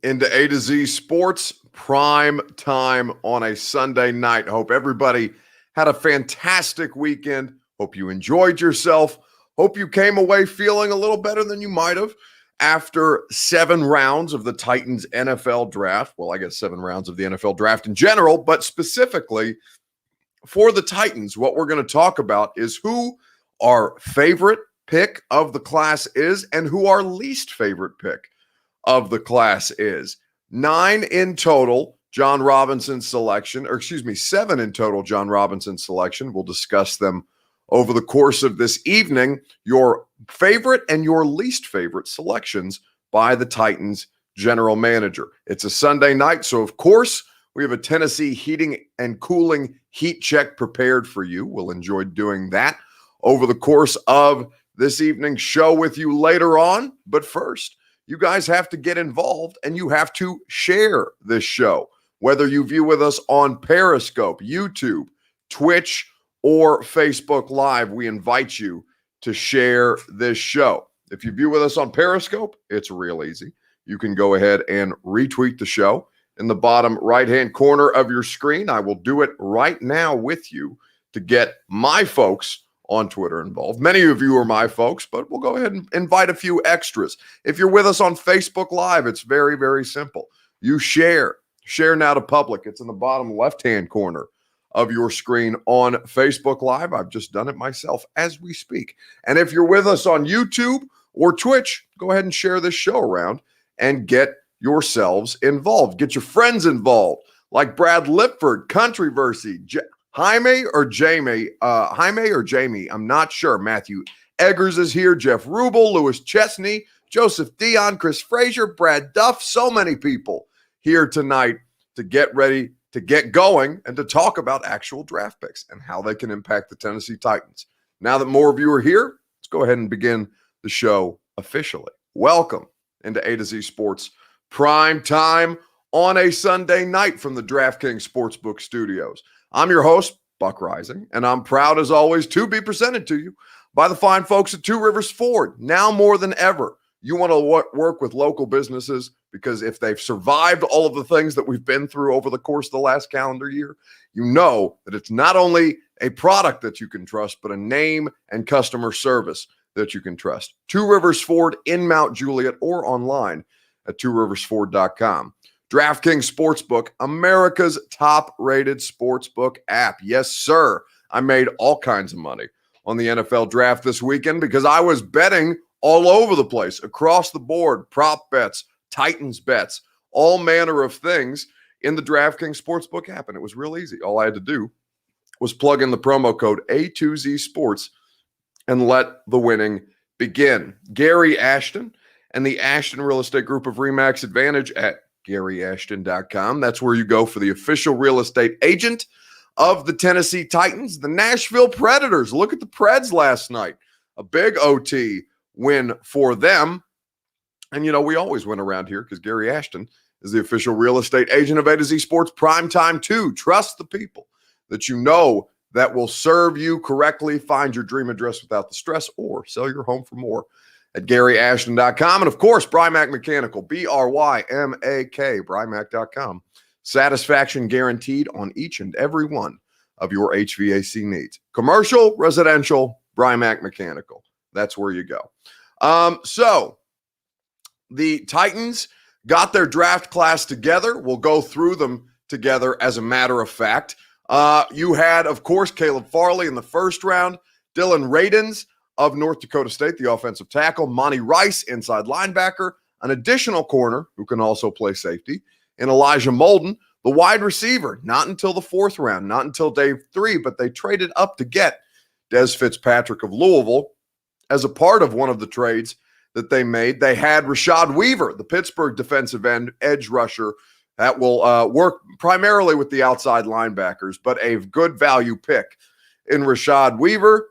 into A to Z Sports prime time on a Sunday night. Hope everybody had a fantastic weekend. Hope you enjoyed yourself. Hope you came away feeling a little better than you might have after 7 rounds of the Titans NFL draft. Well, I guess 7 rounds of the NFL draft in general, but specifically for the Titans, what we're going to talk about is who our favorite pick of the class is and who our least favorite pick of the class is. 9 in total, Jon Robinson selection, or excuse me, 7 in total, Jon Robinson selection. We'll discuss them over the course of this evening. Your favorite and your least favorite selections by the Titans general manager. It's a Sunday night, so of course we have a Tennessee heating and cooling heat check prepared for you. We'll enjoy doing that over the course of this evening's show with you later on. But first, you guys have to get involved and you have to share this show. Whether you view with us on Periscope, YouTube, Twitch, or Facebook Live, we invite you to share this show. If you view with us on Periscope, it's real easy. You can go ahead and retweet the show in the bottom right-hand corner of your screen. I will do it right now with you to get my folks on Twitter involved. Many of you are my folks, but we'll go ahead and invite a few extras. If you're with us on Facebook Live, it's very, very simple. You share now to public. It's in the bottom left-hand corner of your screen on Facebook Live. I've just done it myself as we speak. And if you're with us on YouTube or Twitch, go ahead and share this show around and get yourselves involved. Get your friends involved, like Brad Lipford, Countryversy, Jaime or Jamie, I'm not sure. Matthew Eggers is here, Jeff Rubel, Lewis Chesney, Joseph Dion, Chris Frazier, Brad Duff, so many people here tonight to get ready to get going and to talk about actual draft picks and how they can impact the Tennessee Titans. Now that more of you are here, let's go ahead and begin the show officially. Welcome into A to Z Sports prime time on a Sunday night from the DraftKings Sportsbook Studios. I'm your host, Buck Rising, and I'm proud as always to be presented to you by the fine folks at Two Rivers Ford. Now more than ever, you want to work with local businesses because if they've survived all of the things that we've been through over the course of the last calendar year, you know that it's not only a product that you can trust, but a name and customer service that you can trust. Two Rivers Ford in Mount Juliet or online at tworiversford.com. DraftKings Sportsbook, America's top-rated sportsbook app. Yes, sir. I made all kinds of money on the NFL draft this weekend because I was betting all over the place, across the board, prop bets, Titans bets, all manner of things in the DraftKings Sportsbook app, and it was real easy. All I had to do was plug in the promo code A2Z Sports and let the winning begin. Gary Ashton and the Ashton Real Estate Group of RE/MAX Advantage at GaryAshton.com. That's where you go for the official real estate agent of the Tennessee Titans, the Nashville Predators. Look at the Preds last night. A big OT win for them. And, you know, we always win around here because Gary Ashton is the official real estate agent of A to Z Sports Primetime 2. Trust the people that you know that will serve you correctly, find your dream address without the stress, or sell your home for more at GaryAshton.com. And, of course, Brymak Mechanical, B-R-Y-M-A-K, Brymak.com. Satisfaction guaranteed on each and every one of your HVAC needs. Commercial, residential, Brymak Mechanical. That's where you go. So the Titans got their draft class together. We'll go through them together as a matter of fact. You had, of course, Caleb Farley in the first round, Dylan Radins of North Dakota State, the offensive tackle, Monty Rice, inside linebacker, an additional corner who can also play safety, and Elijah Molden, the wide receiver, not until the 4th round, not until day 3, but they traded up to get Des Fitzpatrick of Louisville as a part of one of the trades that they made. They had Rashad Weaver, the Pittsburgh defensive end edge rusher, that will work primarily with the outside linebackers, but a good value pick in Rashad Weaver,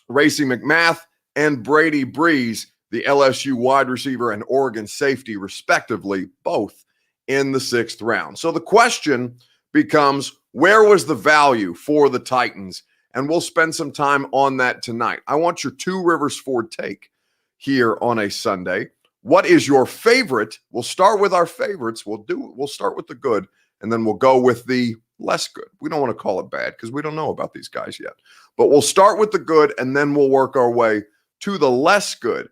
Racey McMath, and Brady Breeze, the LSU wide receiver and Oregon safety, respectively, both in the 6th round. So the question becomes, where was the value for the Titans? And we'll spend some time on that tonight. I want your Two Rivers Ford take here on a Sunday. What is your favorite? We'll start with our favorites. We'll start with the good, and then we'll go with the less good. We don't want to call it bad because we don't know about these guys yet. But we'll start with the good, and then we'll work our way to the less good.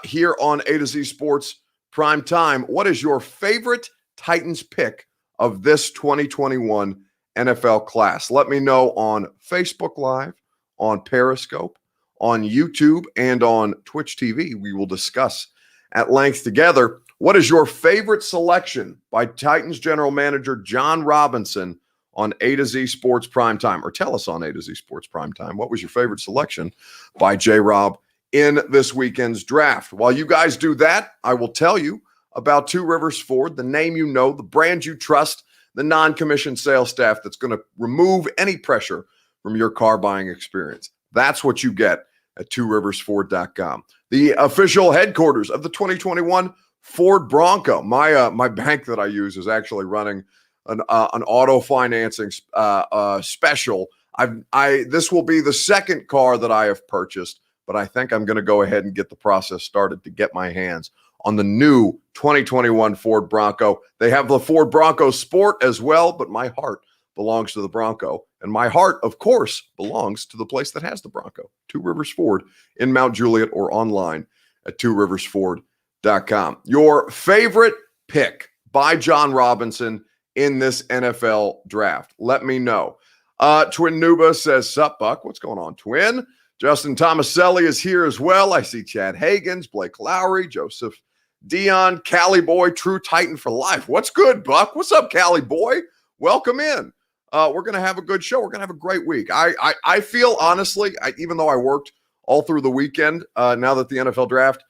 Here on A to Z Sports Prime Time, what is your favorite Titans pick of this 2021 NFL class? Let me know on Facebook Live, on Periscope, on YouTube, and on Twitch TV. We will discuss at length together. What is your favorite selection by Titans general manager Jon Robinson on A to Z Sports Prime Time? Or tell us on A to Z Sports Prime Time, what was your favorite selection by J-Rob in this weekend's draft? While you guys do that, I will tell you about Two Rivers Ford, the name you know, the brand you trust, the non-commissioned sales staff that's going to remove any pressure from your car buying experience. That's what you get at tworiversford.com. The official headquarters of the 2021 Ford Bronco. My bank that I use is actually running an auto financing special. This will be the second car that I have purchased, but I think I'm going to go ahead and get the process started to get my hands on the new 2021 Ford Bronco. They have the Ford Bronco Sport as well, but my heart belongs to the Bronco. And my heart, of course, belongs to the place that has the Bronco, Two Rivers Ford in Mount Juliet, or online at tworiversford.com. Your favorite pick by Jon Robinson in this NFL draft? Let me know. Twin Nuba says, sup, Buck? What's going on, Twin? Justin Tomaselli is here as well. I see Chad Hagens, Blake Lowry, Joseph Dion, Cali Boy, True Titan for life. What's good, Buck? What's up, Cali Boy? Welcome in. We're going to have a good show. We're going to have a great week. I feel, honestly, even though I worked all through the weekend, now that the NFL draft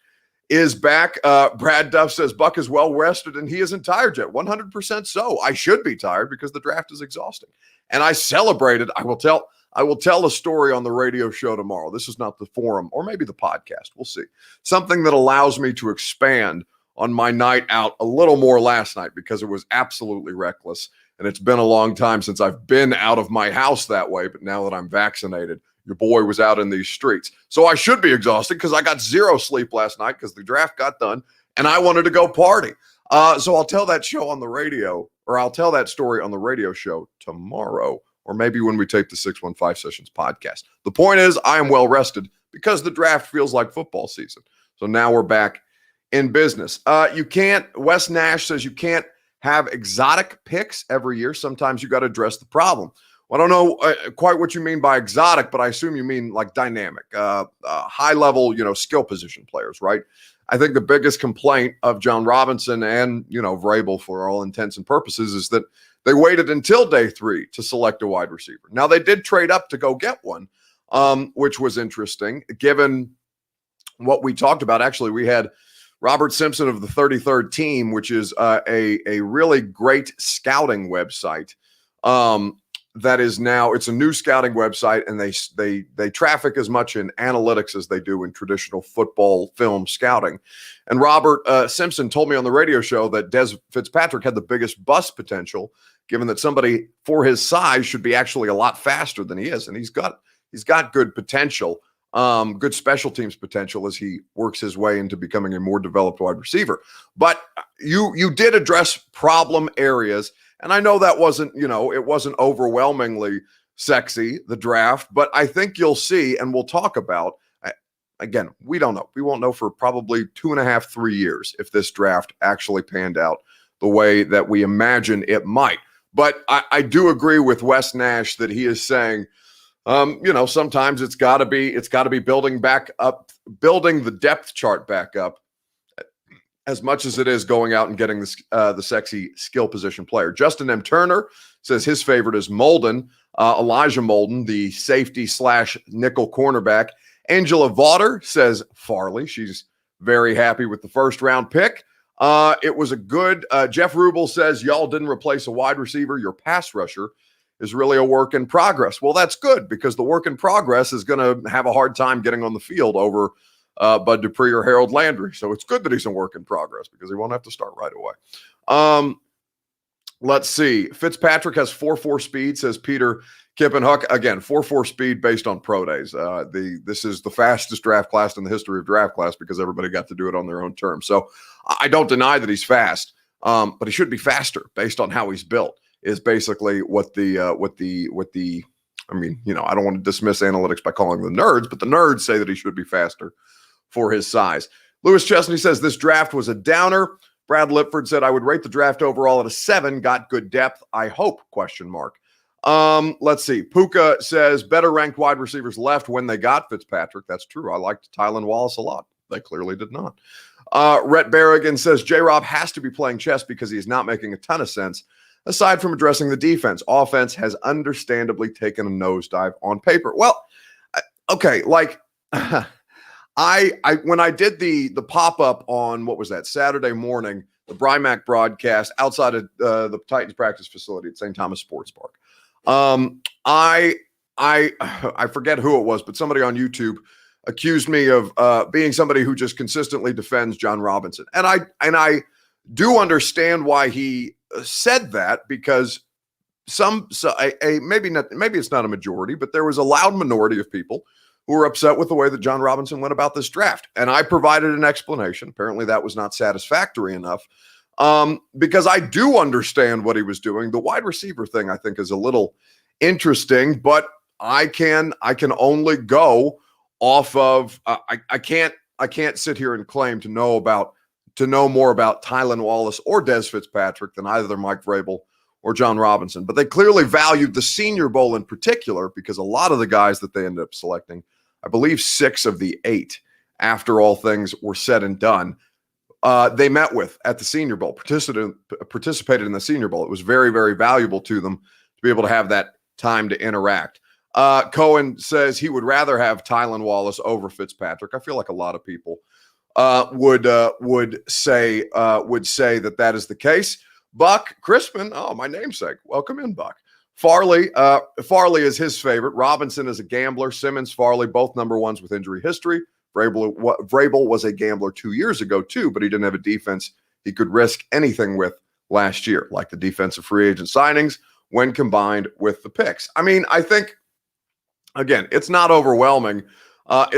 is back, Brad Duff says Buck is well rested and he isn't tired yet. 100% so. I should be tired because the draft is exhausting. And I celebrated. I will tell a story on the radio show tomorrow. This is not the forum, or maybe the podcast. We'll see. Something that allows me to expand on my night out a little more last night, because it was absolutely reckless. And it's been a long time since I've been out of my house that way. But now that I'm vaccinated, your boy was out in these streets. So I should be exhausted because I got zero sleep last night because the draft got done and I wanted to go party. So I'll tell that show on the radio, or I'll tell that story on the radio show tomorrow, or maybe when we take the 615 Sessions podcast. The point is, I am well rested because the draft feels like football season. So now we're back in business. Wes Nash says you can't have exotic picks every year. Sometimes you got to address the problem. Well, I don't know quite what you mean by exotic, but I assume you mean like dynamic, high level, skill position players, right? I think the biggest complaint of Jon Robinson and, Vrabel, for all intents and purposes, is that they waited until day 3 to select a wide receiver. Now, they did trade up to go get one, which was interesting given what we talked about. Actually, we had Robert Simpson of the 33rd Team, which is a really great scouting website. That is now, it's a new scouting website, and they traffic as much in analytics as they do in traditional football film scouting. And Robert Simpson told me on the radio show that Des Fitzpatrick had the biggest bust potential, given that somebody for his size should be actually a lot faster than he is. And he's got good potential. Good special teams potential as he works his way into becoming a more developed wide receiver. But you did address problem areas, and I know that wasn't, it wasn't overwhelmingly sexy, the draft, but I think you'll see, and we'll talk about, again, we don't know. We won't know for probably 2.5, 3 years if this draft actually panned out the way that we imagine it might. But I do agree with Wes Nash that he is saying, sometimes it's got to be building back up, building the depth chart back up, as much as it is going out and getting the sexy skill position player. Justin M. Turner says his favorite is Molden, Elijah Molden, the safety / nickel cornerback. Angela Vaughter says Farley. She's very happy with the first round pick. It was a good, Jeff Rubel says, y'all didn't replace a wide receiver. Your pass rusher is really a work in progress. Well, that's good, because the work in progress is going to have a hard time getting on the field over Bud Dupree or Harold Landry. So it's good that he's in work in progress, because he won't have to start right away. Let's see. Fitzpatrick has 4.4 speed, says Peter Kippenhook. Again, 4.4 speed based on pro days. This is the fastest draft class in the history of draft class because everybody got to do it on their own terms. So I don't deny that he's fast, but he should be faster based on how he's built. Is basically what the I mean, you know, I don't want to dismiss analytics by calling them nerds, but the nerds say that he should be faster for his size. Lewis Chesney says this draft was a downer. Brad Lipford said, I would rate the draft overall at a 7. Got good depth, I hope, ? Let's see. Puka says better ranked wide receivers left when they got Fitzpatrick. That's true. I liked Tylan Wallace a lot. They clearly did not. Rhett Berrigan says J-Rob has to be playing chess because he's not making a ton of sense. Aside from addressing the defense, offense has understandably taken a nosedive on paper. Well, okay, like I when I did the pop-up on, what was that, Saturday morning, the Brymac broadcast outside of the Titans practice facility at St. Thomas Sports Park. I forget who it was, but somebody on YouTube accused me of being somebody who just consistently defends John Robinson. And I do understand why he said that, because maybe it's not a majority, but there was a loud minority of people who were upset with the way that John Robinson went about this draft. And I provided an explanation. Apparently that was not satisfactory enough, because I do understand what he was doing. The wide receiver thing, I think, is a little interesting, but I can only go off of I can't sit here and claim to know more about Tylan Wallace or Des Fitzpatrick than either Mike Vrabel or John Robinson. But they clearly valued the Senior Bowl in particular, because a lot of the guys that they ended up selecting, I believe 6 of the 8, after all things were said and done, they met with at the Senior Bowl, participated in the Senior Bowl. It was very, very valuable to them to be able to have that time to interact. Cohen says he would rather have Tylan Wallace over Fitzpatrick. I feel like a lot of people would say that is the case. Buck Crispin, oh, my namesake. Welcome in, Buck. Farley is his favorite. Robinson is a gambler. Simmons, Farley, both number ones with injury history. Vrabel was a gambler 2 years ago too, but he didn't have a defense he could risk anything with last year, like the defensive free agent signings when combined with the picks. I mean, I think, again, it's not overwhelming. But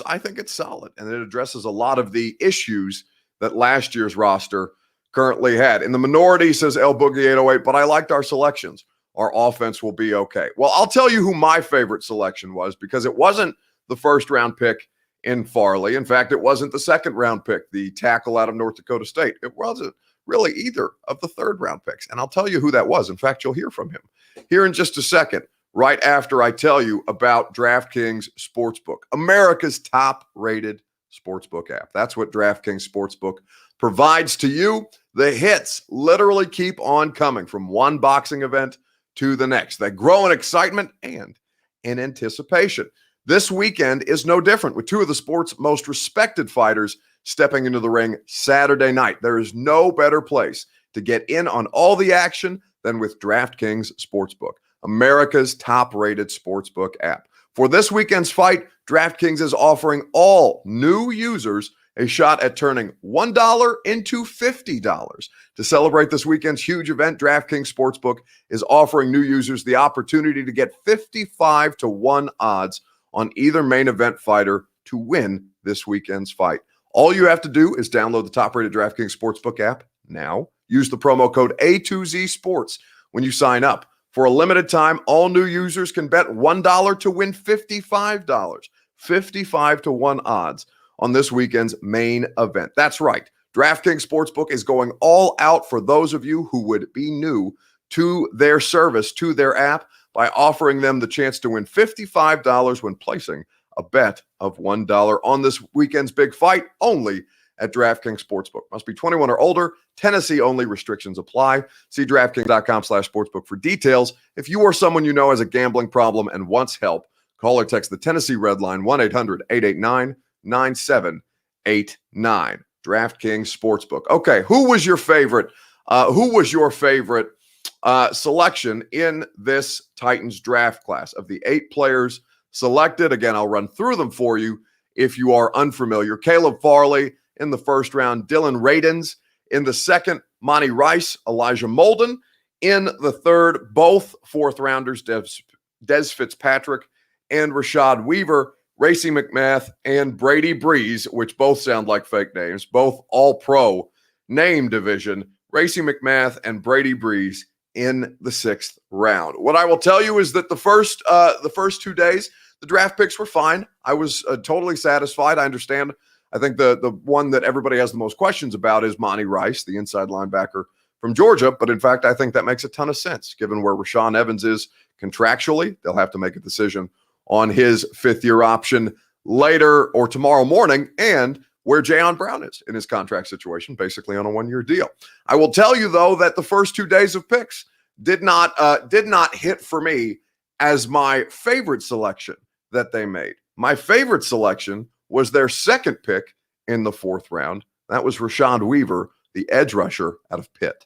I think it's solid, and it addresses a lot of the issues that last year's roster currently had. In the minority, says El Boogie 808, but I liked our selections. Our offense will be okay. Well, I'll tell you who my favorite selection was, because it wasn't the first-round pick in Farley. In fact, it wasn't the second-round pick, the tackle out of North Dakota State. It wasn't really either of the third-round picks, and I'll tell you who that was. In fact, you'll hear from him here in just a second, right after I tell you about DraftKings Sportsbook, America's top-rated sportsbook app. That's what DraftKings Sportsbook provides to you. The hits literally keep on coming from one boxing event to the next. They grow in excitement and in anticipation. This weekend is no different, with 2 of the sport's most respected fighters stepping into the ring Saturday night. There is no better place to get in on all the action than with DraftKings Sportsbook, America's top-rated sportsbook app. For this weekend's fight, DraftKings is offering all new users a shot at turning $1 into $50. To celebrate this weekend's huge event, DraftKings Sportsbook is offering new users the opportunity to get 55-1 odds on either main event fighter to win this weekend's fight. All you have to do is download the top-rated DraftKings Sportsbook app now. Use the promo code A2Z Sports when you sign up. For a limited time, all new users can bet $1 to win $55. 55-1 odds on this weekend's main event. That's right. DraftKings Sportsbook is going all out for those of you who would be new to their service, to their app, by offering them the chance to win $55 when placing a bet of $1 on this weekend's big fight, only at DraftKings Sportsbook. Must be 21 or older. Tennessee only. Restrictions apply. See DraftKings.com/sportsbook for details. If you or someone you know has a gambling problem and wants help, call or text the Tennessee Red Line, 1-800-889-9789. DraftKings Sportsbook. Okay, who was your favorite selection in this Titans draft class? Of the 8 players selected, again, I'll run through them for you if you are unfamiliar. Caleb Farley in the first round, Dylan Radins in the second, Monty Rice, Elijah Molden. In the third, both fourth rounders, Des Fitzpatrick and Rashad Weaver, Racey McMath, and Brady Breeze, which both sound like fake names, both all-pro name division, Racey McMath and Brady Breeze in the sixth round. What I will tell you is that the first 2 days, the draft picks were fine. I was totally satisfied. I understand. I think the one that everybody has the most questions about is Monty Rice, the inside linebacker from Georgia. But in fact, I think that makes a ton of sense given where Rashaan Evans is contractually. They'll have to make a decision on his fifth-year option later or tomorrow morning, and where Jayon Brown is in his contract situation, basically on a one-year deal. I will tell you, though, that the first 2 days of picks did not hit for me as my favorite selection that they made. My favorite selection was their second pick in the fourth round. That was Rashad Weaver, the edge rusher out of Pitt.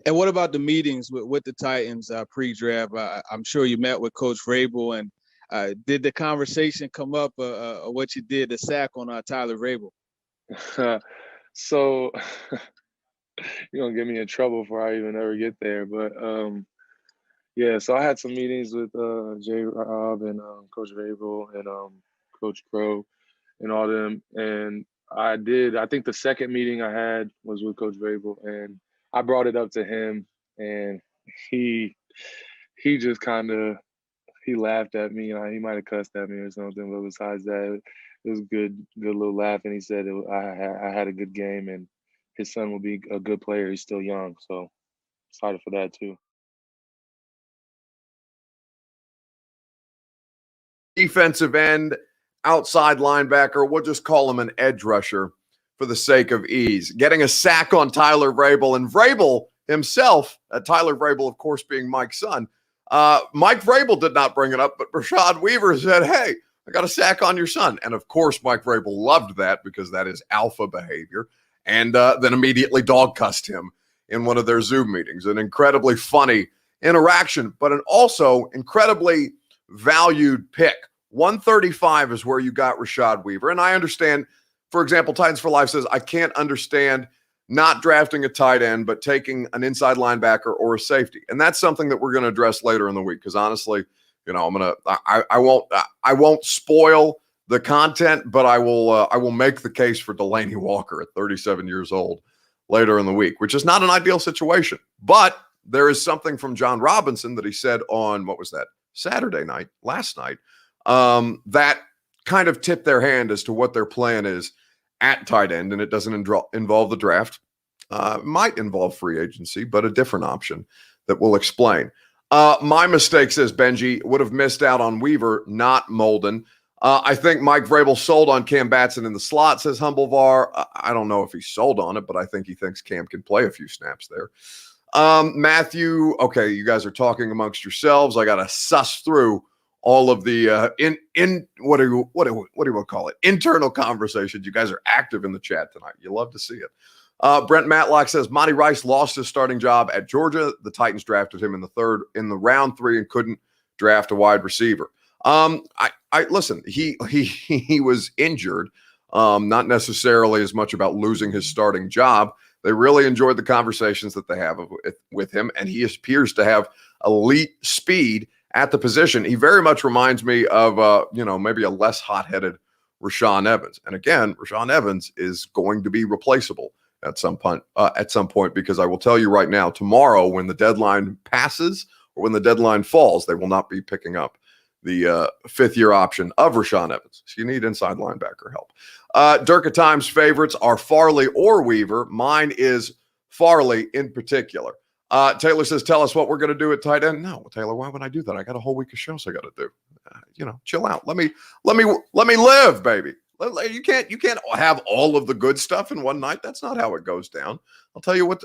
And what about the meetings with the Titans pre-draft? I'm sure you met with Coach Vrabel, and did the conversation come up what you did, the sack on Tyler Vrabel? So you're going to get me in trouble before I even ever get there. But, yeah, so I had some meetings with J-Rob and Coach Vrabel and Coach Crow and all them. And I think the second meeting I had was with Coach Vrabel, and I brought it up to him, and he just kind of – he laughed at me. He might have cussed at me or something, but besides that, it was good little laugh. And he said I had a good game, and his son will be a good player. He's still young, so excited for that too. Defensive end, outside linebacker. We'll just call him an edge rusher for the sake of ease. Getting a sack on Tyler Vrabel, and Vrabel himself, Tyler Vrabel, of course, being Mike's son. Mike Vrabel did not bring it up, but Rashad Weaver said, hey, I got a sack on your son. And of course, Mike Vrabel loved that because that is alpha behavior. And then immediately dog cussed him in one of their Zoom meetings. An incredibly funny interaction, but an also incredibly valued pick. 135 is where you got Rashad Weaver. And I understand, for example, Titans for Life says, I can't understand not drafting a tight end, but taking an inside linebacker or a safety. And that's something that we're going to address later in the week. Because honestly, I won't spoil the content, but I will make the case for Delanie Walker at 37 years old later in the week, which is not an ideal situation. But there is something from John Robinson that he said on, what was that, last night, that kind of tipped their hand as to what their plan is at tight end, and it doesn't involve the draft. Might involve free agency, but a different option that we'll explain. My mistake, says Benji, would have missed out on Weaver, not Molden. I think Mike Vrabel sold on Cam Batson in the slot, says Humblevar. I don't know if he sold on it, but I think he thinks Cam can play a few snaps there. Matthew, okay, you guys are talking amongst yourselves. I got to suss through all of the what do you want to call it? Internal conversations. You guys are active in the chat tonight. You love to see it. Brent Matlock says Monty Rice lost his starting job at Georgia. The Titans drafted him in the round 3 and couldn't draft a wide receiver. I listen. He was injured. Not necessarily as much about losing his starting job. They really enjoyed the conversations that they have with him, and he appears to have elite speed at the position. He very much reminds me of, maybe a less hot-headed Rashaan Evans. And again, Rashaan Evans is going to be replaceable at some point, because I will tell you right now, tomorrow when the deadline passes or when the deadline falls, they will not be picking up the fifth-year option of Rashaan Evans. So you need inside linebacker help. Dirk at Times favorites are Farley or Weaver. Mine is Farley in particular. Taylor says, tell us what we're going to do at tight end. No, Taylor, why would I do that? I got a whole week of shows I got to do. Chill out. Let me live, baby. You can't have all of the good stuff in one night. That's not how it goes down. I'll tell you what.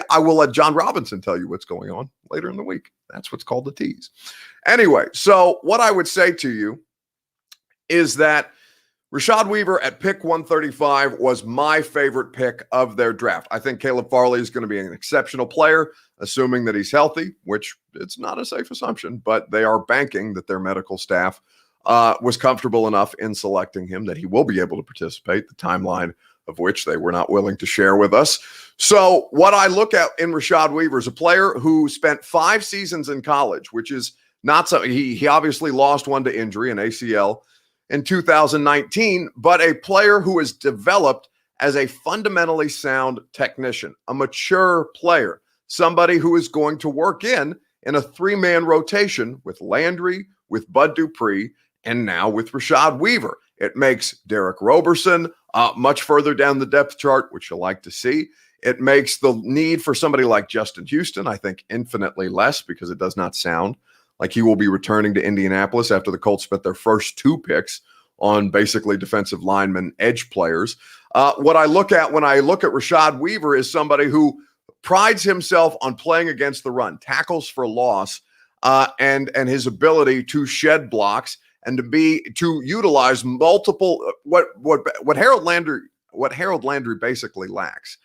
I will let John Robinson tell you what's going on later in the week. That's what's called the tease. Anyway, so what I would say to you is that Rashad Weaver at pick 135 was my favorite pick of their draft. I think Caleb Farley is going to be an exceptional player, assuming that he's healthy, which it's not a safe assumption, but they are banking that their medical staff was comfortable enough in selecting him that he will be able to participate. The timeline of which they were not willing to share with us. So what I look at in Rashad Weaver is a player who spent 5 seasons in college, which is not so. He obviously lost one to injury, an ACL, in 2019, but a player who has developed as a fundamentally sound technician, a mature player, somebody who is going to work in a 3-man rotation with Landry, with Bud Dupree, and now with Rashad Weaver. It makes Derek Roberson much further down the depth chart, which you'll like to see. It makes the need for somebody like Justin Houston, I think, infinitely less, because it does not sound like he will be returning to Indianapolis after the Colts spent their first 2 picks on basically defensive lineman edge players. What I look at when I look at Rashad Weaver is somebody who prides himself on playing against the run, tackles for loss, and his ability to shed blocks and to utilize multiple what Harold Landry basically lacks.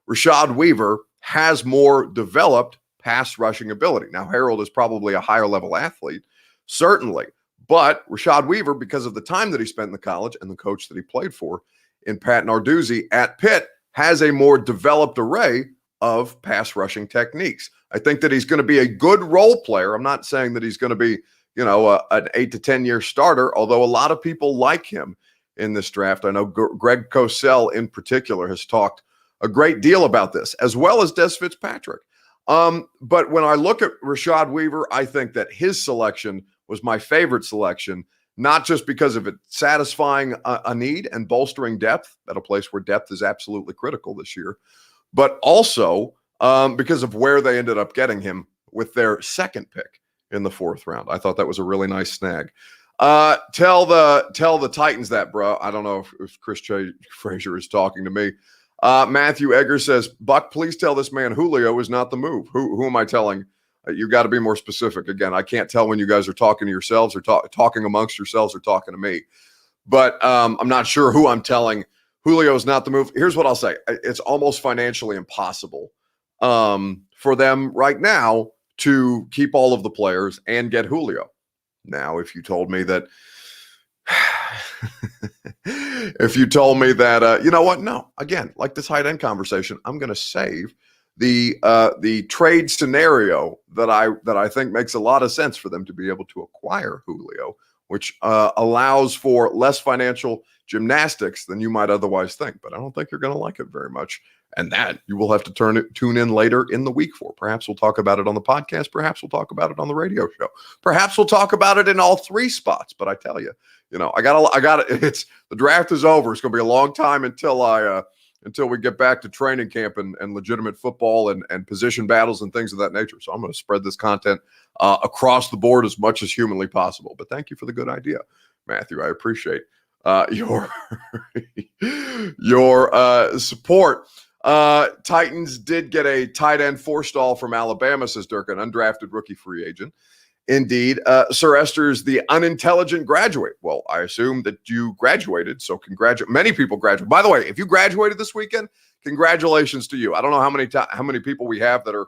Rashad Weaver has more developed pass rushing ability. Now, Harold is probably a higher level athlete, certainly, but Rashad Weaver, because of the time that he spent in the college and the coach that he played for in Pat Narduzzi at Pitt, has a more developed array of pass rushing techniques. I think that he's going to be a good role player. I'm not saying that he's going to be, an 8 to 10 year starter, although a lot of people like him in this draft. I know Greg Cosell in particular has talked a great deal about this, as well as Des Fitzpatrick. But when I look at Rashad Weaver, I think that his selection was my favorite selection, not just because of it satisfying a need and bolstering depth at a place where depth is absolutely critical this year, but also because of where they ended up getting him with their 2nd pick in the 4th round. I thought that was a really nice snag. Tell the Titans that, bro. I don't know if Chris Frazier is talking to me. Matthew Egger says, Buck, please tell this man Julio is not the move. Who am I telling? You got to be more specific. Again, I can't tell when you guys are talking to yourselves or talking amongst yourselves or talking to me. But I'm not sure who I'm telling Julio is not the move. Here's what I'll say. It's almost financially impossible for them right now to keep all of the players and get Julio. Now, if you told me that you know what? No, again, like the tight end conversation, I'm going to save the trade scenario that I think makes a lot of sense for them to be able to acquire Julio, which allows for less financial gymnastics than you might otherwise think. But I don't think you're going to like it very much. And that you will have to tune in later in the week for. Perhaps we'll talk about it on the podcast. Perhaps we'll talk about it on the radio show. Perhaps we'll talk about it in all 3 spots. But I tell you, I got it. It's the draft is over. It's going to be a long time until we get back to training camp and legitimate football and position battles and things of that nature. So I'm going to spread this content across the board as much as humanly possible. But thank you for the good idea, Matthew. I appreciate your support. Titans did get a tight end Forstall from Alabama, says Dirk, an undrafted rookie free agent. Indeed. Sir Esther's the unintelligent graduate. Well, I assume that you graduated, so many people graduate. By the way, if you graduated this weekend, congratulations to you. I don't know how many people we have that are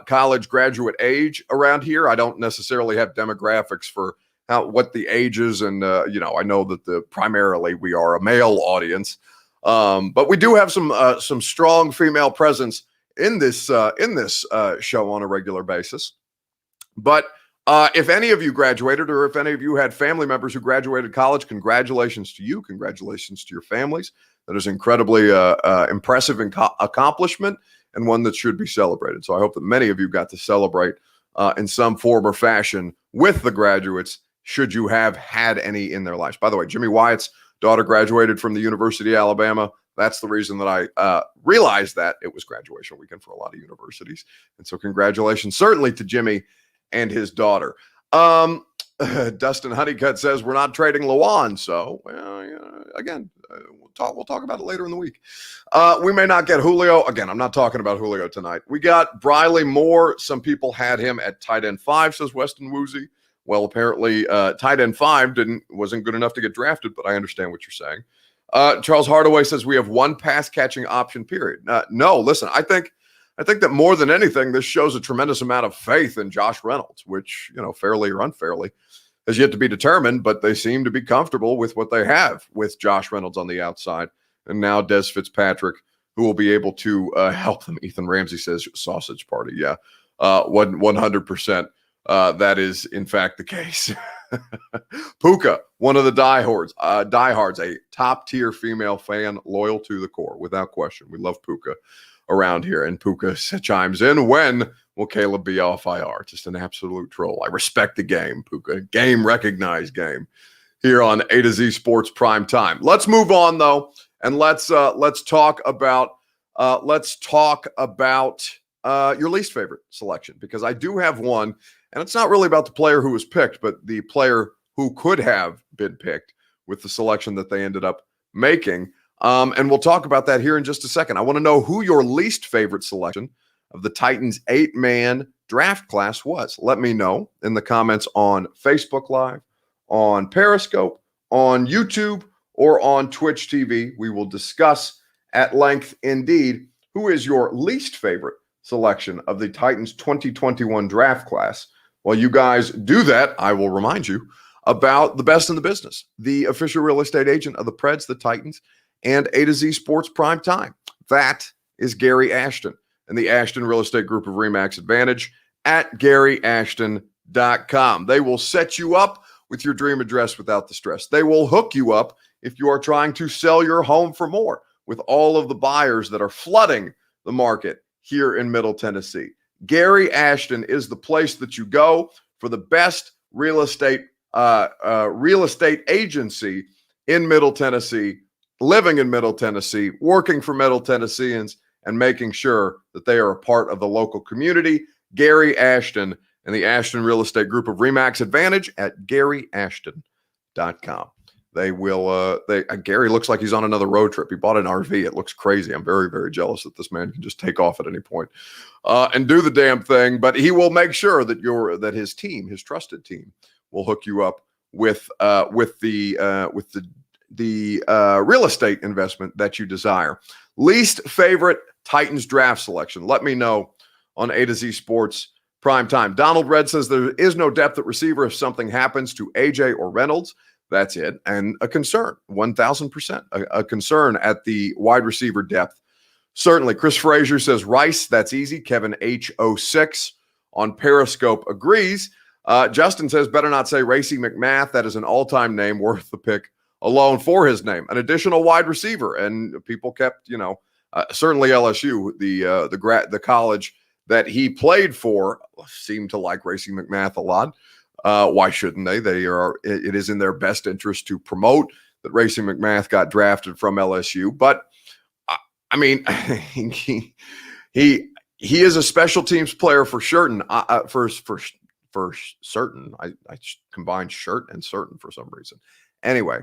college graduate age around here. I don't necessarily have demographics for what the ages, and I know that primarily we are a male audience, but we do have some strong female presence in this show on a regular basis. But if any of you graduated, or if any of you had family members who graduated college, congratulations to you. Congratulations to your families. That is incredibly impressive accomplishment, and one that should be celebrated. So I hope that many of you got to celebrate in some form or fashion with the graduates, should you have had any in their lives. By the way, Jimmy Wyatt's daughter graduated from the University of Alabama. That's the reason that I realized that it was graduation weekend for a lot of universities. And so congratulations certainly to Jimmy and his daughter. Dustin Honeycutt says we're not trading Lewan. So, again, we'll talk about it later in the week. We may not get Julio. Again, I'm not talking about Julio tonight. We got Briley Moore. Some people had him at tight end 5, says Weston Woozy. Well, apparently tight end 5 wasn't good enough to get drafted, but I understand what you're saying. Charles Hardaway says we have one pass catching option, period. No, listen, I think that more than anything, this shows a tremendous amount of faith in Josh Reynolds, which, fairly or unfairly, has yet to be determined, but they seem to be comfortable with what they have with Josh Reynolds on the outside and now Des Fitzpatrick, who will be able to help them. Ethan Ramsey says sausage party. Yeah, 100%. That is, in fact, the case. Puka, one of the diehards, a top-tier female fan, loyal to the core, without question. We love Puka around here, and Puka chimes in, when will Caleb be off IR? Just an absolute troll. I respect the game, Puka. Game recognized game here on A to Z Sports Prime Time. Let's move on, though, and let's talk about your least favorite selection, because I do have one. And it's not really about the player who was picked, but the player who could have been picked with the selection that they ended up making. And we'll talk about that here in just a second. I want to know who your least favorite selection of the Titans 8-man draft class was. Let me know in the comments on Facebook Live, on Periscope, on YouTube, or on Twitch TV. We will discuss at length indeed who is your least favorite selection of the Titans 2021 draft class. While you guys do that, I will remind you about the best in the business, the official real estate agent of the Preds, the Titans, and A to Z Sports Prime Time. That is Gary Ashton and the Ashton Real Estate Group of RE/MAX Advantage at GaryAshton.com. They will set you up with your dream address without the stress. They will hook you up if you are trying to sell your home for more, with all of the buyers that are flooding the market here in Middle Tennessee. Gary Ashton is the place that you go for the best real estate agency in Middle Tennessee, living in Middle Tennessee, working for Middle Tennesseans, and making sure that they are a part of the local community. Gary Ashton and the Ashton Real Estate Group of RE/MAX Advantage at GaryAshton.com. Gary looks like he's on another road trip. He bought an RV. It looks crazy. I'm very, very jealous that this man can just take off at any point and do the damn thing. But he will make sure that his team, his trusted team, will hook you up with the real estate investment that you desire. Least favorite Titans draft selection. Let me know on A to Z Sports Prime Time. Donald Red says there is no depth at receiver if something happens to AJ or Reynolds. That's it. And a concern, 1,000%, a concern at the wide receiver depth. Certainly. Chris Frazier says Rice, that's easy. Kevin H06 on Periscope agrees. Justin says, better not say Racey McMath. That is an all-time name worth the pick alone for his name. An additional wide receiver. And people kept, certainly LSU, the college that he played for, seemed to like Racey McMath a lot. Why shouldn't they? It is in their best interest to promote that Racey McMath got drafted from LSU. But I mean, he is a special teams player for certain. For certain, I combined shirt and certain for some reason. Anyway,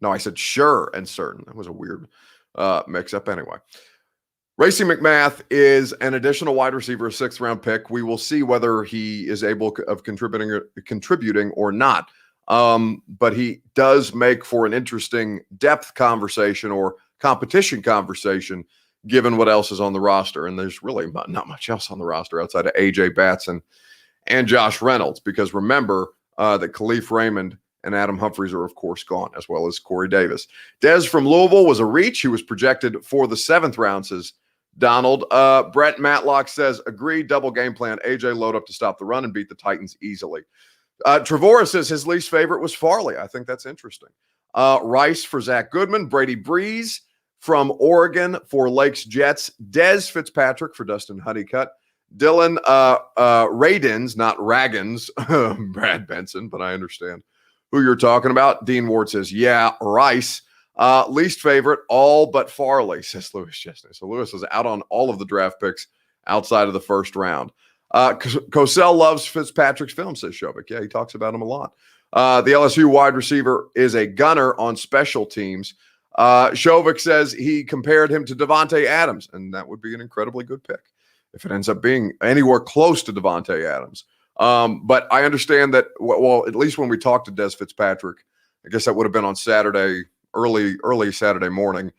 I said sure and certain. That was a weird mix-up. Anyway. Racey McMath is an additional wide receiver, a 6th-round pick. We will see whether he is able of contributing or not. But he does make for an interesting depth conversation or competition conversation, given what else is on the roster. And there's really not much else on the roster outside of A.J. Batson and Josh Reynolds, because remember that Khalif Raymond and Adam Humphries are, of course, gone, as well as Corey Davis. Dez from Louisville was a reach. He was projected for the 7th round, says Donald. Brett Matlock says, agree, double game plan. AJ load up to stop the run and beat the Titans easily. Trevora says his least favorite was Farley. I think that's interesting. Rice for Zach Goodman. Brady Breeze from Oregon for Lakes Jets. Dez Fitzpatrick for Dustin Honeycutt. Dylan Radins, not Raggins, Brad Benson, but I understand who you're talking about. Dean Ward says, yeah, Rice. Least favorite, all but Farley, says Lewis Chestnut. So Lewis is out on all of the draft picks outside of the 1st round. Cosell loves Fitzpatrick's film, says Shovik. Yeah, he talks about him a lot. The LSU wide receiver is a gunner on special teams. Shovik says he compared him to Davante Adams, and that would be an incredibly good pick if it ends up being anywhere close to Davante Adams. But I understand that, well, at least when we talked to Dez Fitzpatrick, I guess that would have been on Saturday, early Saturday morning.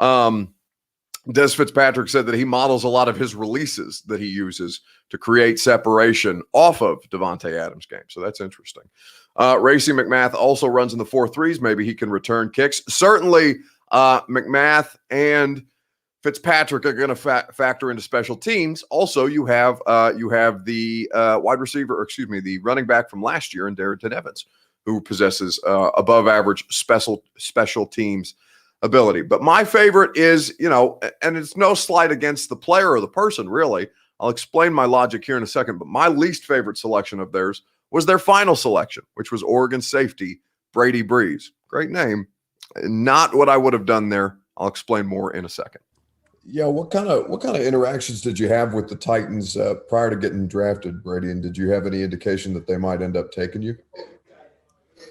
Dez Fitzpatrick said that he models a lot of his releases that he uses to create separation off of Davante Adams' game. So that's interesting. Racey McMath also runs in the 4.3s. Maybe he can return kicks. Certainly, McMath and Fitzpatrick are going to factor into special teams. Also, you have the the running back from last year, and Darrington Evans, who possesses above average special teams ability. But my favorite is, and it's no slight against the player or the person, really. I'll explain my logic here in a second. But my least favorite selection of theirs was their final selection, which was Oregon safety Brady Breeze. Great name. Not what I would have done there. I'll explain more in a second. Yeah, what kind of interactions did you have with the Titans prior to getting drafted, Brady? And did you have any indication that they might end up taking you?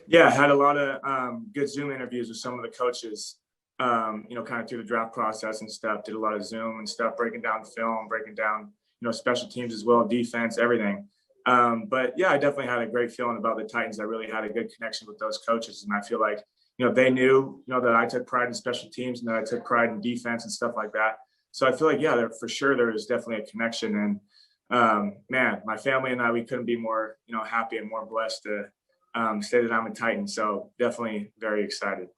Yeah, I had a lot of good Zoom interviews with some of the coaches, kind of through the draft process and stuff. Did a lot of Zoom and stuff, breaking down film, breaking down, special teams as well, defense, everything. But yeah, I definitely had a great feeling about the Titans. I really had a good connection with those coaches. And I feel like, they knew, that I took pride in special teams and that I took pride in defense and stuff like that. So I feel like, yeah, for sure there was definitely a connection. And man, my family and I, we couldn't be more, happy and more blessed to say that I'm a Titan. So definitely very excited.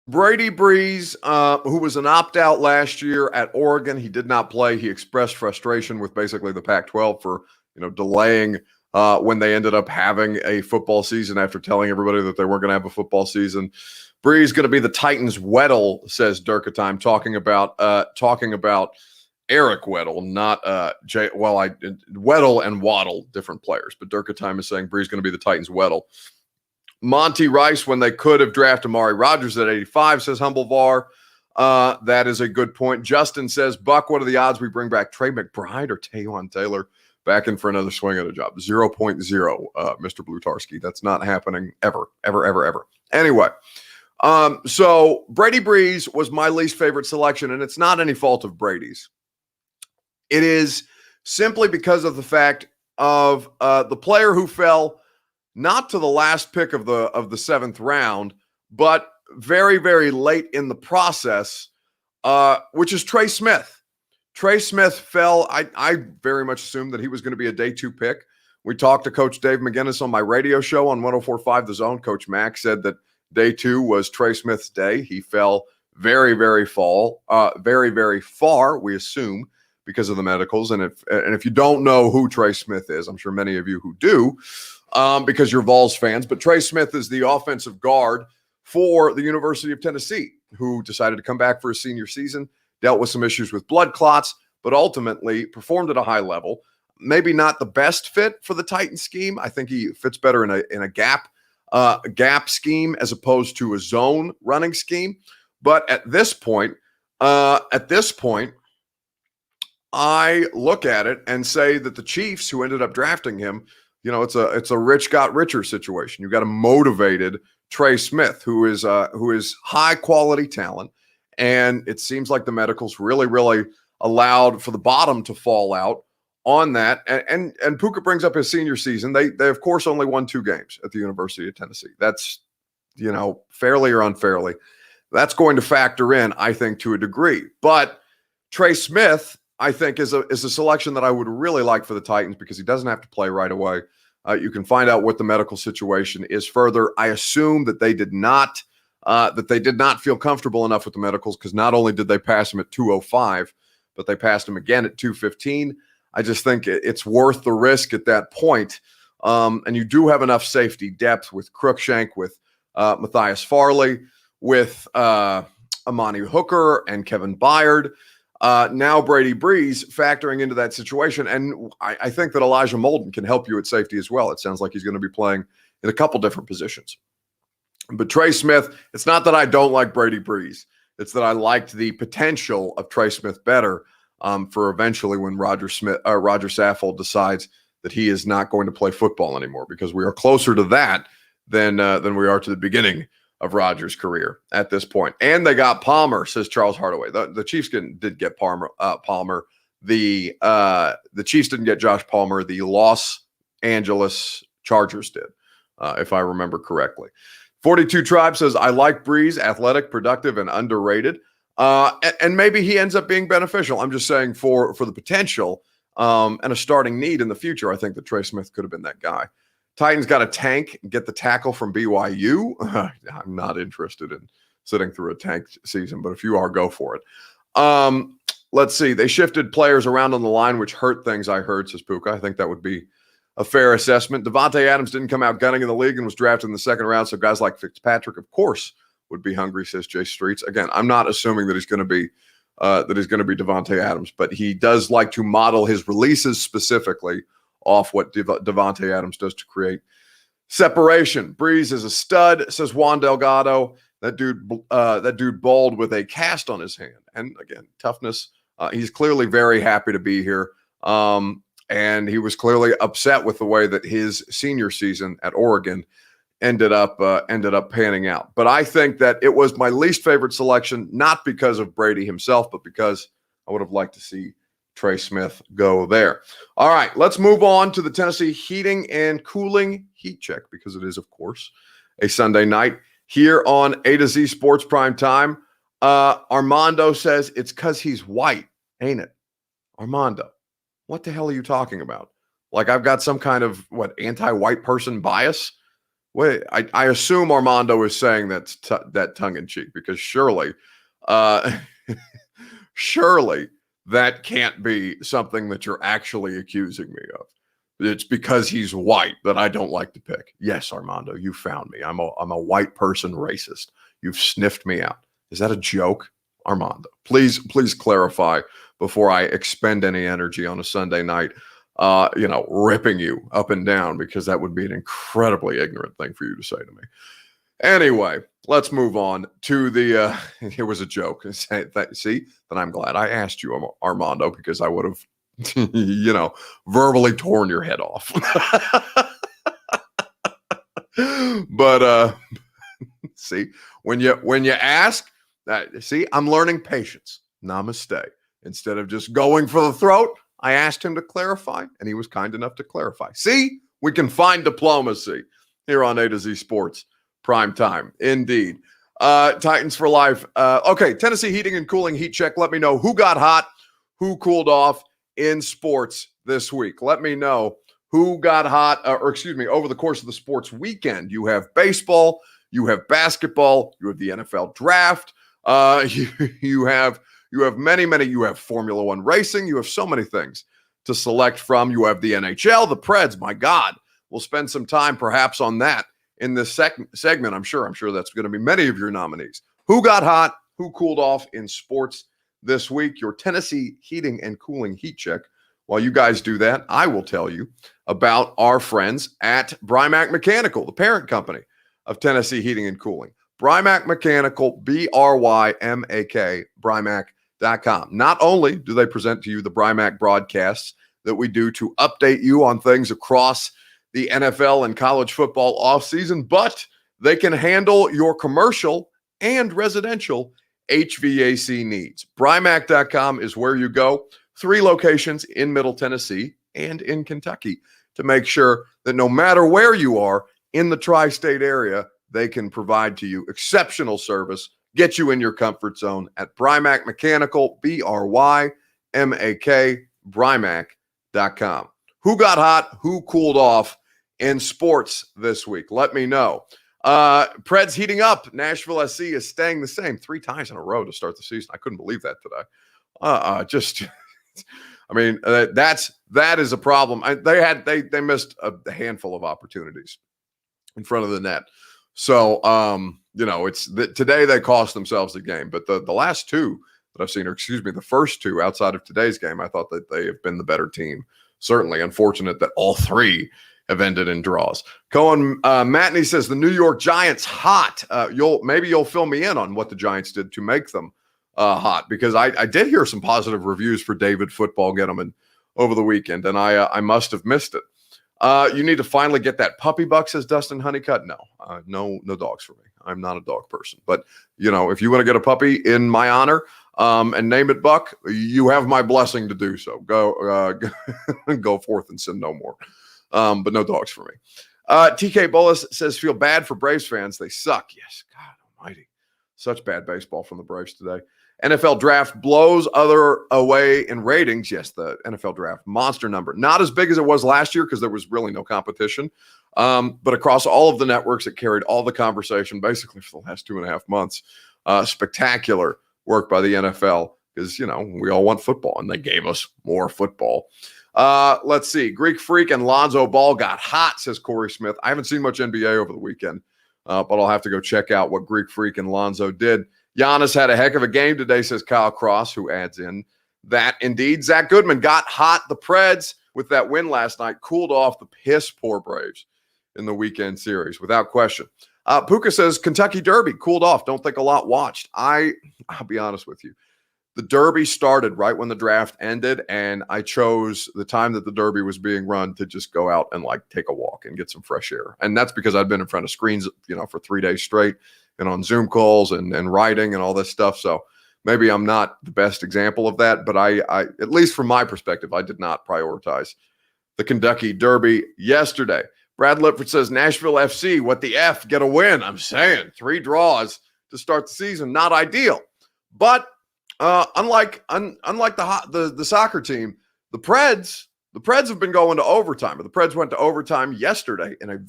Brady Breeze, who was an opt-out last year at Oregon, he did not play. He expressed frustration with basically the Pac-12 for, delaying when they ended up having a football season after telling everybody that they weren't going to have a football season. Breeze going to be the Titans' Weddle, says Durkheim, talking about Eric Weddle, not Weddle and Waddle, different players. But Durkheim is saying Breeze going to be the Titans' Weddle. Monty Rice, when they could have drafted Amari Rodgers at 85, says Humble Var. That is a good point. Justin says, Buck, what are the odds we bring back Trey McBride or Taywan Taylor back in for another swing at a job? 0.0, Mr. Blutarski. That's not happening ever. Anyway, so Brady Breeze was my least favorite selection, and it's not any fault of Brady's. It is simply because of the fact of the player who fell not to the last pick of the seventh round, but very, very late in the process, which is Trey Smith. Trey Smith fell. I very much assumed that he was going to be a day 2 pick. We talked to Coach Dave McGinnis on my radio show on 104.5 The Zone. Coach Mack said that day 2 was Trey Smith's day. He fell very, very very far, we assume, because of the medicals. And if you don't know who Trey Smith is, I'm sure many of you who do, because you're Vols fans, but Trey Smith is the offensive guard for the University of Tennessee, who decided to come back for his senior season, dealt with some issues with blood clots, but ultimately performed at a high level. Maybe not the best fit for the Titan scheme. I think he fits better in a gap scheme as opposed to a zone running scheme. But at this point, I look at it and say that the Chiefs, who ended up drafting him, it's a rich got richer situation. You've got a motivated Trey Smith, who is high quality talent, and it seems like the medicals really, really allowed for the bottom to fall out on that. And Puka brings up his senior season. They of course only won 2 games at the University of Tennessee. That's fairly or unfairly, that's going to factor in, I think, to a degree. But Trey Smith, I think, is a selection that I would really like for the Titans because he doesn't have to play right away. You can find out what the medical situation is further. I assume that they did not feel comfortable enough with the medicals, because not only did they pass him at 205, but they passed him again at 215. I just think it's worth the risk at that point. And you do have enough safety depth with Cruikshank, with Matthias Farley, with Amani Hooker and Kevin Byard. Now Brady Breeze factoring into that situation. And I think that Elijah Molden can help you at safety as well. It sounds like he's going to be playing in a couple different positions. But Trey Smith, it's not that I don't like Brady Breeze. It's that I liked the potential of Trey Smith better for eventually when Roger Saffold decides that he is not going to play football anymore, because we are closer to that than we are to the beginning of Rodgers' career at this point. And they got Palmer, says Charles Hardaway. The Chiefs did get Palmer. The Chiefs didn't get Josh Palmer. The Los Angeles Chargers did, if I remember correctly. 42 Tribe says, I like Breeze, athletic, productive, and underrated. And maybe he ends up being beneficial. I'm just saying for the potential and a starting need in the future, I think that Trey Smith could have been that guy. Titans got a tank, get the tackle from BYU. I'm not interested in sitting through a tank season, but if you are, go for it. Let's see. They shifted players around on the line, which hurt things, I heard, says Puka. I think that would be a fair assessment. Devontae Adams didn't come out gunning in the league and was drafted in the second round, so guys like Fitzpatrick, of course, would be hungry, says Jay Streets. Again, I'm not assuming that he's going to be Devontae Adams, but he does like to model his releases specifically off what Devontae Adams does to create separation. Breeze is a stud, says Juan Delgado. That dude balled with a cast on his hand. And again, toughness. He's clearly very happy to be here. And he was clearly upset with the way that his senior season at Oregon ended up panning out. But I think that it was my least favorite selection, not because of Brady himself, but because I would have liked to see Trey Smith go there. All right, let's move on to the Tennessee Heating and Cooling Heat Check, because it is, of course, a Sunday night here on A to Z Sports Prime Time. Armando says it's because he's white, ain't it? Armando, what the hell are you talking about? Like I've got some kind of, anti-white person bias? Wait, I assume Armando is saying that tongue-in-cheek, because surely that can't be something that you're actually accusing me of. It's because he's white that I don't like to pick. Yes, Armando, you found me. I'm a white person racist. You've sniffed me out. Is that a joke, Armando? Please clarify before I expend any energy on a Sunday night, ripping you up and down, because that would be an incredibly ignorant thing for you to say to me. Anyway, let's move on to the, it was a joke. See, then I'm glad I asked you, Armando, because I would have, verbally torn your head off. But see, when you ask, I'm learning patience. Namaste. Instead of just going for the throat, I asked him to clarify, and he was kind enough to clarify. See, we can find diplomacy here on A to Z Sports Prime Time. Indeed. Titans for life. Okay, Tennessee Heating and Cooling Heat Check. Let me know who got hot, who cooled off in sports this week. Let me know who got hot, over the course of the sports weekend. You have baseball, you have basketball, you have the NFL draft, you have many, you have Formula One racing, you have so many things to select from. You have the NHL, the Preds, my God. We'll spend some time perhaps on that in this segment. I'm sure that's going to be many of your nominees. Who got hot, who cooled off in sports this week? Your Tennessee Heating and Cooling Heat Check. While you guys do that, I will tell you about our friends at Brymac Mechanical, the parent company of Tennessee Heating and Cooling. Brymac Mechanical, BRYMAK, Brymac.com. Not only do they present to you the Brymac broadcasts that we do to update you on things across the NFL and college football offseason, but they can handle your commercial and residential HVAC needs. Brymac.com is where you go. 3 locations in Middle Tennessee and in Kentucky to make sure that no matter where you are in the tri-state area, they can provide to you exceptional service, get you in your comfort zone at Brymac Mechanical, BRYMAK, Brymac.com. Who got hot? Who cooled off in sports this week? Let me know. Preds heating up. Nashville SC is staying the same 3 times in a row to start the season. I couldn't believe that today. That is a problem. They missed a handful of opportunities in front of the net. So, today they cost themselves the game. But the last 2 that I've seen, the first 2 outside of today's game, I thought that they have been the better team. Certainly unfortunate that all 3 have ended in draws. Cohen Matney says the New York Giants hot. You'll fill me in on what the Giants did to make them hot, because I did hear some positive reviews for David Football Gettleman over the weekend, and I must have missed it. You need to finally get that puppy buck, says Dustin Honeycutt. No dogs for me. I'm not a dog person. But, if you want to get a puppy in my honor and name it Buck, you have my blessing to do so. Go forth and sin no more. But no dogs for me. TK Bullis says, feel bad for Braves fans. They suck. Yes, God almighty. Such bad baseball from the Braves today. NFL draft blows other away in ratings. Yes, the NFL draft monster number. Not as big as it was last year because there was really no competition. But across all of the networks, it carried all the conversation basically for the last 2.5 months. Spectacular work by the NFL because, we all want football, and they gave us more football. Let's see. Greek Freak and Lonzo Ball got hot, says Corey Smith. I haven't seen much NBA over the weekend, but I'll have to go check out what Greek Freak and Lonzo did. Giannis had a heck of a game today, says Kyle Cross, who adds in that indeed Zach Goodman got hot. The Preds, with that win last night, cooled off the piss poor Braves in the weekend series, without question. Puka says Kentucky Derby cooled off. Don't think a lot watched. I'll be honest with you. The Derby started right when the draft ended, and I chose the time that the Derby was being run to just go out and take a walk and get some fresh air. And that's because I'd been in front of screens, for 3 days straight and on Zoom calls and writing and all this stuff. So maybe I'm not the best example of that, but I at least from my perspective, I did not prioritize the Kentucky Derby yesterday. Brad Lipford says Nashville FC, what the F, get a win. I'm saying 3 draws to start the season, not ideal. But unlike the soccer team, the Preds have been going to overtime. The Preds went to overtime yesterday in an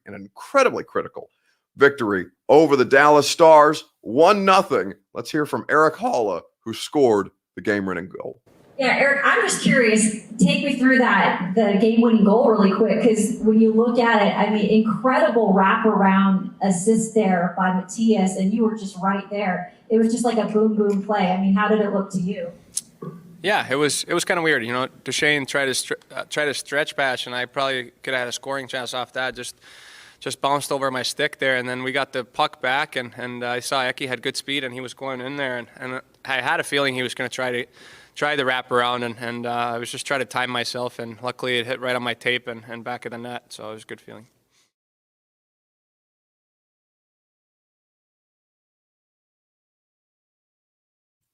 incredibly critical victory over the Dallas Stars, 1-0. Let's hear from Eric Halla, who scored the game-winning goal. Yeah, Eric, I'm just curious. Take me through the game-winning goal really quick, because when you look at it, incredible wraparound assist there by Matias, and you were just right there. It was just like a boom, boom play. How did it look to you? Yeah, it was kind of weird. Duchesne tried to stretch pass, and I probably could have had a scoring chance off that. Just bounced over my stick there, and then we got the puck back, and I saw Eki had good speed, and he was going in there, and I had a feeling he was going to try the wraparound, and I was just trying to time myself, and luckily it hit right on my tape and back of the net, so it was a good feeling.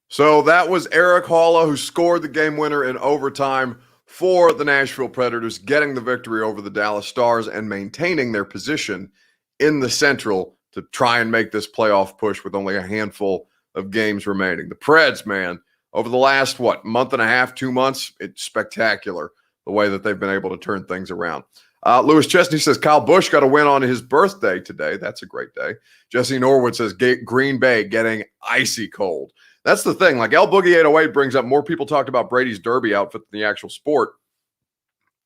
So that was Eric Halla, who scored the game winner in overtime for the Nashville Predators, getting the victory over the Dallas Stars and maintaining their position in the Central to try and make this playoff push with only a handful of games remaining. The Preds, man, over the last, month and a half, 2 months, it's spectacular the way that they've been able to turn things around. Lewis Chesney says Kyle Busch got a win on his birthday today. That's a great day. Jesse Norwood says Green Bay getting icy cold. That's the thing. Like El Boogie 808 brings up, more people talked about Brady's Derby outfit than the actual sport.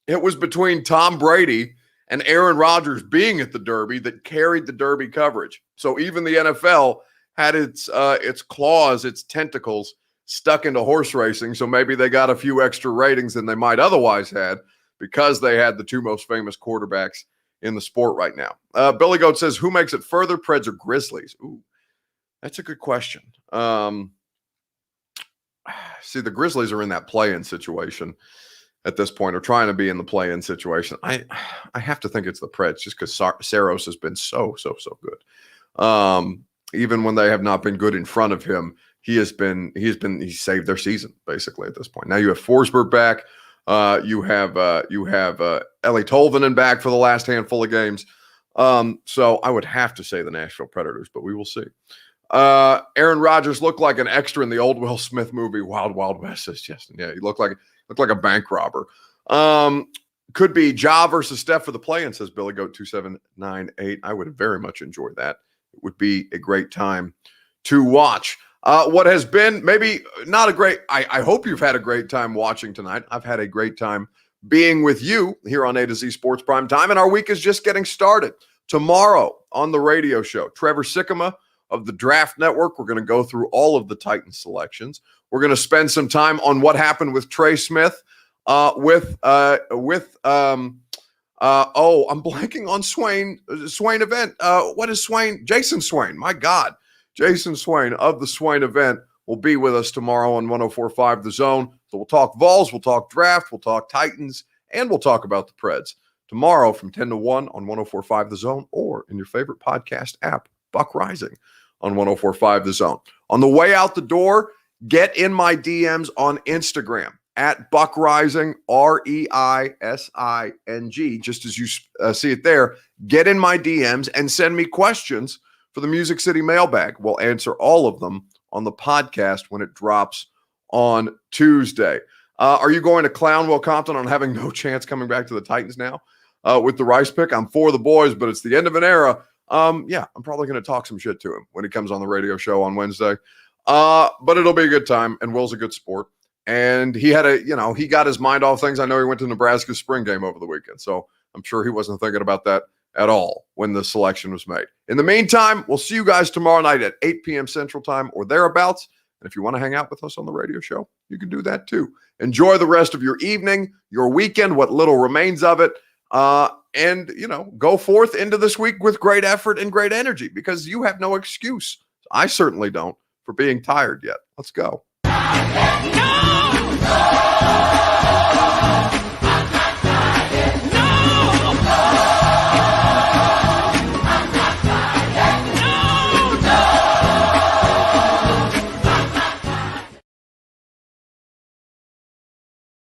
It was between Tom Brady and Aaron Rodgers being at the Derby that carried the Derby coverage. So even the NFL had its claws, its tentacles stuck into horse racing. So maybe they got a few extra ratings than they might otherwise had because they had the 2 most famous quarterbacks in the sport right now. Billy Goat says, who makes it further, Preds or Grizzlies? Ooh, that's a good question. See, the Grizzlies are in that play-in situation at this point, or trying to be in the play-in situation. I have to think it's the Preds just because Saros has been so good. Even when they have not been good in front of him, he's saved their season basically at this point. Now you have Forsberg back. You have Ellie Tolvanen back for the last handful of games. So I would have to say the Nashville Predators, but we will see. Aaron Rodgers looked like an extra in the old Will Smith movie Wild Wild West, says Justin. Yeah, he looked like a bank robber. Could be Ja versus Steph for the play-in, says Billy Goat 2798. I would very much enjoy that. It would be a great time to watch. What has been maybe not a great, I hope you've had a great time watching tonight. I've had a great time being with you here on A to Z Sports Prime Time, and our week is just getting started. Tomorrow on the radio show, Trevor Sikkema of the Draft Network. We're going to go through all of the Titans selections. We're going to spend some time on what happened with Trey Smith, I'm blanking on Swain event. What is Swain? Jason Swain. My God. Jason Swain of the Swain event will be with us tomorrow on 104.5 The Zone. So we'll talk Vols, we'll talk draft, we'll talk Titans, and we'll talk about the Preds tomorrow from 10 to 1 on 104.5 The Zone, or in your favorite podcast app, Buck Rising on 104.5 The Zone. On the way out the door, get in my DMs on Instagram at Buck Rising, REISING. Just as you see it there, get in my DMs and send me questions for the Music City mailbag. We'll answer all of them on the podcast when it drops on Tuesday. Are you going to clown Will Compton on having no chance coming back to the Titans now with the Rice pick? I'm for the boys, but it's the end of an era. Yeah, I'm probably going to talk some shit to him when he comes on the radio show on Wednesday. But it'll be a good time, and Will's a good sport. And he had he got his mind off things. I know he went to Nebraska's spring game over the weekend, so I'm sure he wasn't thinking about that at all when the selection was made. In the meantime, we'll see you guys tomorrow night at 8 p.m. Central Time or thereabouts. And if you want to hang out with us on the radio show, you can do that too. Enjoy the rest of your evening, your weekend, what little remains of it. And go forth into this week with great effort and great energy, because you have no excuse. I certainly don't, for being tired yet. Let's go. No!